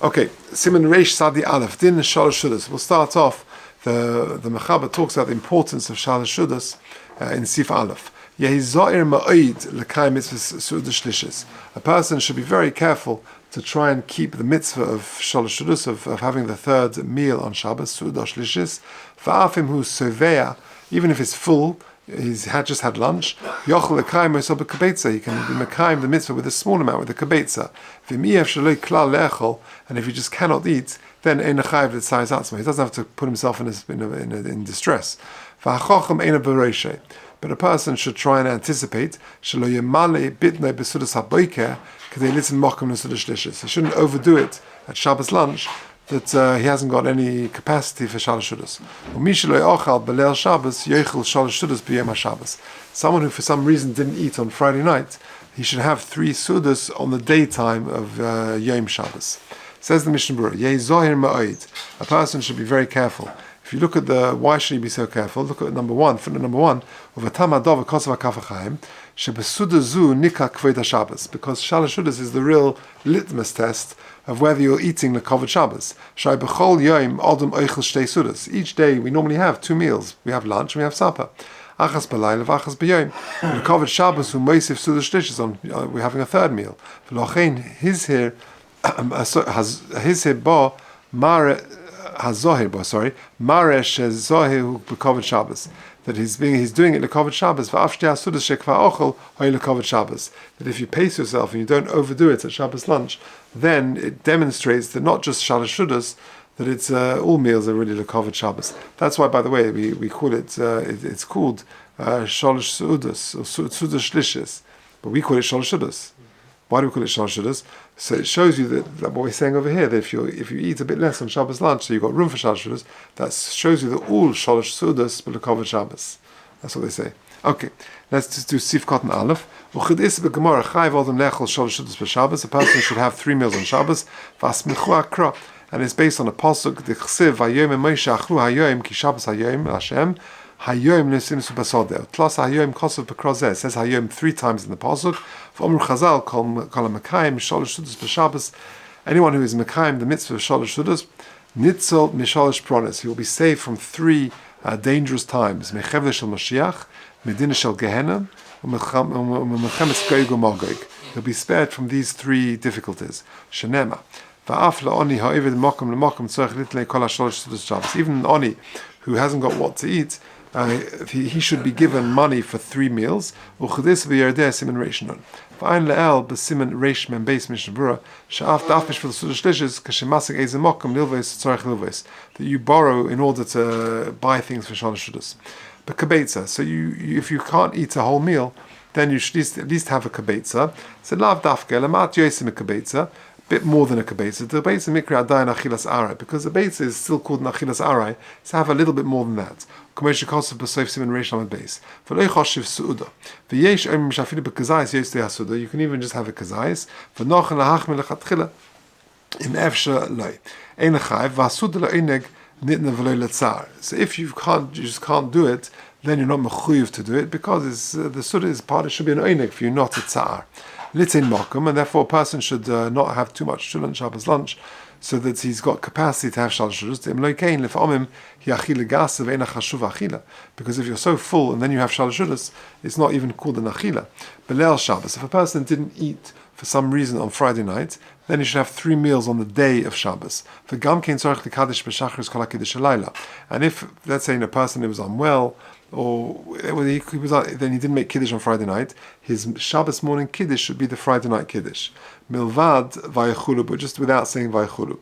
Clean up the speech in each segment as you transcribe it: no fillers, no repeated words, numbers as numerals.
Okay, Siman Reish Sadi Aleph, Din Shalosh Seudas. We'll start off. The Mechaber talks about the importance of Shalosh Seudas in Sif Aleph. Yehi Za'ir Ma'id L'Kai Mitzvah Seudas Shlishis. A person should be very careful to try and keep the mitzvah of Shalosh Seudas, of having the third meal on Shabbos, Seudas Shlishis. Va'afim hu Sevea, even if it's full, he's just had lunch. Yochel l'kayim himself b'kabetza. He can be mekayim the mitzvah with a small amount with the kabetza. V'miyev shaloi klal le'echol. And if he just cannot eat, then ein chayiv l'tzayis atzma. He doesn't have to put himself in distress. V'achochem ein b'reishay. But a person should try and anticipate shalo yemale bitnei b'sudas haboiker k'dei litzin mokum l'sudas shlishis. He shouldn't overdo it at Shabbos lunch, that he hasn't got any capacity for Shalosh Seudas. Someone who for some reason didn't eat on Friday night, he should have 3 Seudas on the daytime of Yom Shabbos. Says the Mishnah Berurah, a person should be very careful. If you look at why should he be so careful? Look at footnote number 1, because Shalosh Seudas is the real litmus test of whether you're eating the Kovod Shabbos. Each day we normally have 2 meals. We have lunch and we have supper. Achas b'layla v'achas b'yom. The Kovod Shabbos moisif Seudas Shlishis on. We're having a third meal. His here ba mare hazohir ba mare shezohir b'Kovod Shabbos. That he's doing it l'Kovod Shabbos. That if you pace yourself and you don't overdo it at Shabbos lunch, then it demonstrates that not just Shalosh Seudas, that it's all meals are really l'Kovod Shabbos. That's why, by the way, we call it it's called Shalosh Seudas or Seudas Shlishis, but we call it Shalosh Seudas. Why do we call it Shalosh Seudas? So it shows you that what we're saying over here, that if you eat a bit less on Shabbos lunch, so you've got room for Shalosh Seudas, that shows you that all Shalosh Seudas but l'Kovod Shabbos. That's what they say. Okay, let's just do Sif Cotton Aleph. A person should have 3 meals on Shabbos. And it's based on a pasuk. It says Hayom 3 times in the pasuk. Anyone who is mekayim the mitzvah of Shalosh Seudas, nitzol mishalosh pronis. He will be saved from 3 dangerous times. Mechevle shel Mashiach, medina shel Gehenna, u'mechemes Gog u'Magog. He'll be spared from these 3 difficulties. Shenema. Even an oni who hasn't got what to eat, he should be given money for 3 meals. That you borrow in order to buy things for Shalosh Seudas. But kabetza, so if you can't eat a whole meal, then you should at least have a kabetza. So lav dafke lamat yosim a kabetza, bit more than a kabetza. The kabetza mikra adayin achilas arai, because the kabetza is still called an achilas arai, so have a little bit more than that. You can even just have a kazayis. So if you just can't do it, then you're not mechuyev to do it, because the suda is part. It should be an einig for you, not a tsar. Litzin mokum, and therefore a person should not have too much chulun Shabbos lunch, so that he's got capacity to have Shalosh Seudas. Because if you're so full and then you have Shalosh Seudas, it's not even called an achila. Belel Shabbos. If a person didn't eat for some reason on Friday night, then he should have 3 meals on the day of Shabbos. And if, let's say, a person who was unwell, or then he didn't make Kiddush on Friday night, his Shabbos morning Kiddush should be the Friday night Kiddush. Milvad vayachulu, but just without saying vayachulu.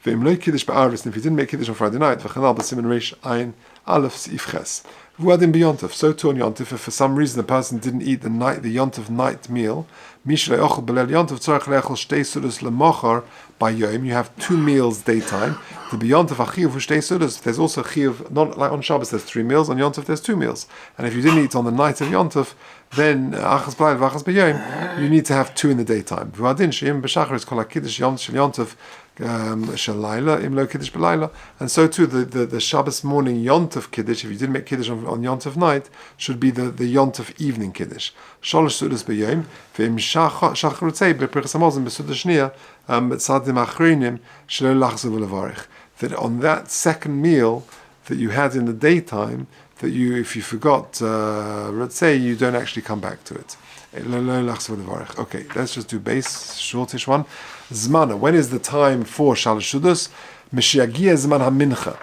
Ve'imloi Kiddush ba'arvis, and if he didn't make Kiddush on Friday night, v'chanal b'simen reish ayin aleph s'if ches. V'uadim b'yontef, so too on Yontef, if for some reason the person didn't eat the Yontef night meal, mishlei ochel belel Yontef tzarech le'echel shtei Seudas le'mochar by Yom, you have 2 meals daytime. The Yontef achiv shtei Seudas, there's also chiv, not like on Shabbos there's 3 meals, on Yontef there's 2 meals. And if you didn't eat on the night of Yontef, then achas b'layl v'achas b'yom, you need to have 2 in the daytime. V'adin she'im b'shachar is kol ha'kiddush Yontef Shalayla Im Lo Kiddush B'Layla, and so too the Shabbos morning Yontif Kiddush, if you didn't make Kiddush on Yontif night, should be the Yontif evening Kiddush. Shalosh Seudas B'Yom V'Im Shach Rutzei B'Prichas Hamazon B'Seudas Shniya Tzadim Achronim Shelo Lachzav Ulevarich. That on that second meal that you had in the daytime, that if you forgot Rutzei, you don't actually come back to it. Okay, let's just do base, shortish one. Zmana, when is the time for Shalosh Seudas? Mishiagia Zman HaMincha.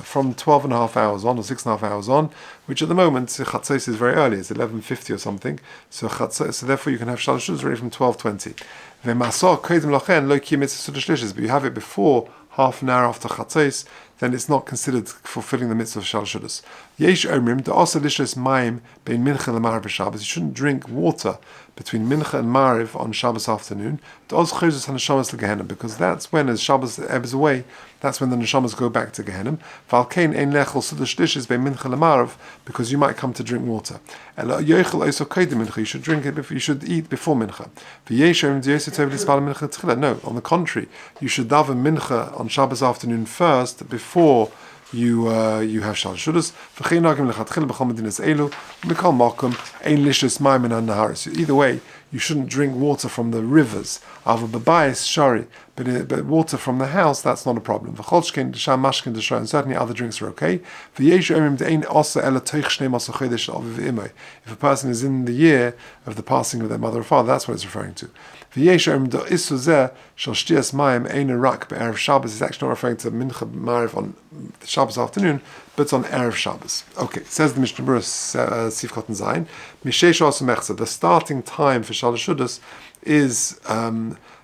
From 12 and a half hours on, or 6.5 hours on, which at the moment, Chatzos is very early, it's 11:50 or something, so therefore you can have Shalosh Seudas ready from 12:20. But you have it before half an hour after Chatzos, then it's not considered fulfilling the mitzvah of Shalosh Seudas. Yesh omrim de'asa lishos mayim bein mincha le'mariv b'Shabbos. You shouldn't drink water between mincha and mariv on Shabbos afternoon. De'oz chayzus hanashamas leGehenna, because that's when, as Shabbos ebbs away, that's when the neshamas go back to Gehenna. V'alkein ein lechol Seudas Shlishis bein mincha le'mariv, because you might come to drink water. Ela yochel oso koydem mincha. You should drink it. You should eat before mincha. V'yesh omrim de'osa tov l'spal mincha tchila. No, on the contrary, you should daven mincha on Shabbos afternoon first before you have Shalosh Seudas. V'chein nagim lechatchila b'chol medinas elu mikol makom ein lishos mayim min hanaharos. Either way, you shouldn't drink water from the rivers. Ava b'bayis shari, but water from the house, that's not a problem. V'chol shkein d'sham mashkin d'shra, and certainly other drinks are okay. V'yesh omrim de'ein osa ela toich shnei masa chodesh aviv v'imay. If a person is in the year of the passing of their mother or father, that's what it's referring to. V'yesh omrim de'isu zeh shal shtiyas mayim ein Orach be'erev Shabbos is actually not referring to mincha mariv on Shabbos afternoon, but it's on erev Shabbos. Okay, says the Mishnah Berurah Sifkot and Zayin, Misheish Osu Mechza, the starting time for Shalosh Seudas is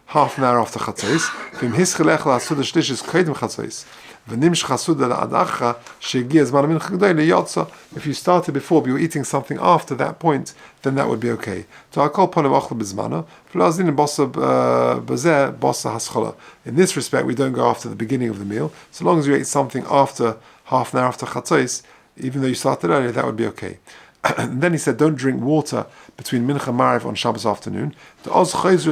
half an hour after Chatzos. V'im hischelech la'Seudas Shlishis koydem Chatzos. V'nimsh chasuda la'adacha shegiya zman mincha g'doi liyotza. If you started before, but you were eating something after that point, then that would be okay. To akol ponim ochel b'zmana, v'lazin bossa b'zeh bossa haschola. In this respect, we don't go after the beginning of the meal. So long as you ate something after half an hour after Chatzos, even though you started earlier, that would be okay. And then he said, don't drink water between Mincha and Mariv on Shabbos afternoon. That's close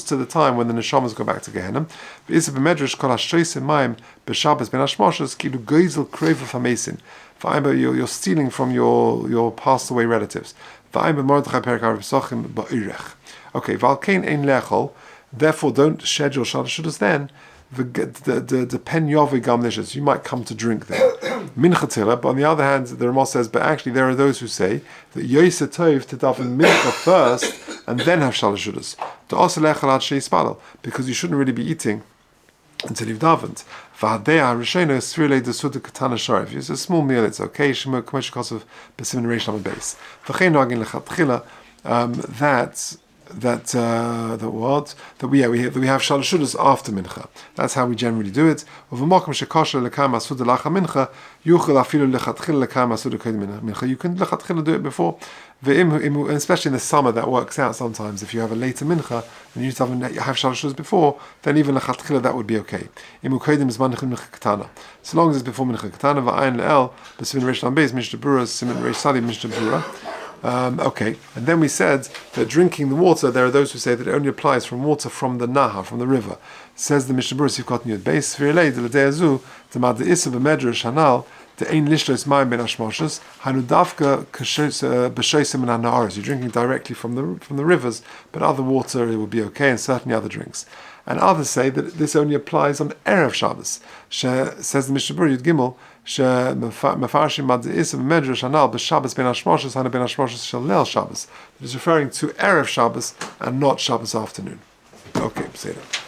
to the time when the neshamas go back to Gehenna. You're stealing from your passed away relatives. Okay, therefore don't schedule Shalosh Seudas then. The pen yovi gamnishas, you might come to drink there. Mincha, but on the other hand, the Ramah says, but actually there are those who say that Yoseh Tov to daven mincha first and then have Shalosh Seudas. To also lechal ad sheispadel, because you shouldn't really be eating until you've davened. V'hadei ha'rishona svirlei desuda katana shara. If it's a small meal, it's okay. Shemo k'mosh kosov b'simin reish lamed beis. V'chein nagin lechatchila that we have Shalosh Seudas after mincha. That's how we generally do it. You can lechatchila do it before, especially in the summer. That works out sometimes. If you have a later mincha and you have Shalosh Seudas before, then even lechatchila that would be okay. So long as it's before mincha katana. V'ayin le'el b'simin reish lamed beis Mishnah Berurah simin reish sadi Mishnah Berurah. Okay, and then we said that drinking the water, there are those who say that it only applies from water from the Nahar, from the river. Says the Mishnah Berurah Sifkot Yud Beis, V'irlei de l'dei azu, t'mad de'isa b'medrash hanal, de'ein lishlos mayim ben hashmoshes, hanu davka b'shoisim and hanaharos. You're drinking directly from the rivers, but other water it will be okay, and certainly other drinks. And others say that this only applies on erev Shabbos. Says the Mishnah Berurah Yud Gimel, Mefarshim mad de'isa b'medrash hanal b'Shabbos ben hashmoshes hanu ben hashmoshes shel leil Shabbos. It is referring to erev Shabbos and not Shabbos afternoon. Okay, say that.